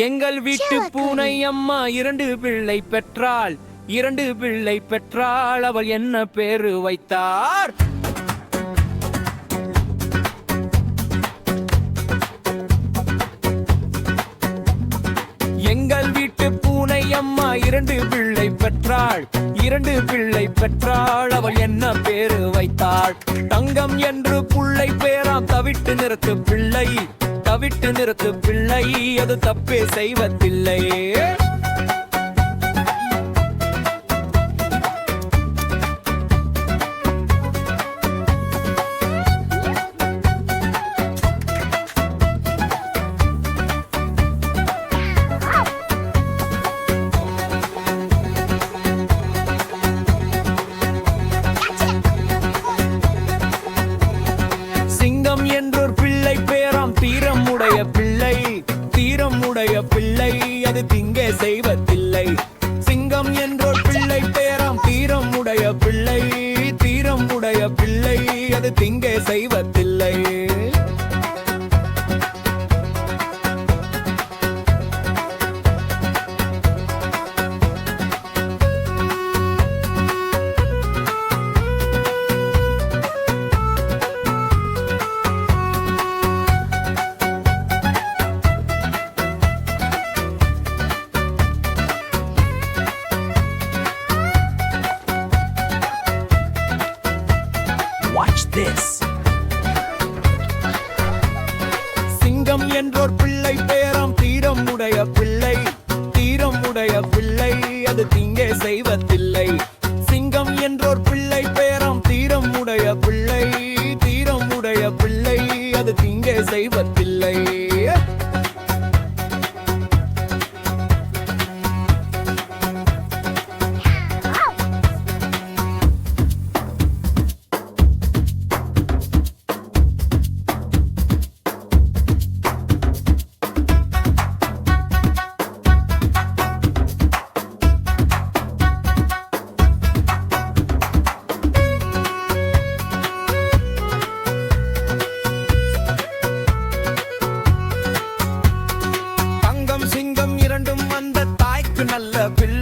எங்கள் வீட்டு பூனை அம்மா 2 பிள்ளை பெற்றாள். 2 பிள்ளை பெற்றாள். அவள் என்ன பேரு வைத்தார்? எங்கள் வீட்டு பூனை அம்மா 2 பிள்ளை பெற்றாள். 2 பிள்ளை பெற்றாள். அவள் என்ன பேரு வைத்தாள்? தங்கம் என்று புள்ளை பேராம். தவிட்டு நிறுத்து பிள்ளை, தவிட்டு நிறுத்து பிள்ளை, அது தப்பே செய்வதில்லை. சிங்கம் என்றொரு பிள்ளை பேராம். தீரமுடைய பிள்ளை, தீரமுடைய பிள்ளை, அது திங்கே செய்வதில்லை. சிங்கம் என்றொரு பிள்ளை பேராம். தீரமுடைய பிள்ளை, தீரமுடைய பிள்ளை, அது திங்கே செய்வதில்லை. Watch this. சிங்கம் என்றோர் பிள்ளை பேராம். தீரமுடைய பிள்ளை, தீரமுடைய பிள்ளை, அது திங்கே செய்வதில்லை. சிங்கம் என்றோர் பிள்ளை பேராம். தீரமுடைய பிள்ளை, தீரமுடைய பிள்ளை, அது திங்கே செய்வதில்லை. சிங்கம் இரண்டும் அந்த தாய்க்கு நல்ல பிள்ளை.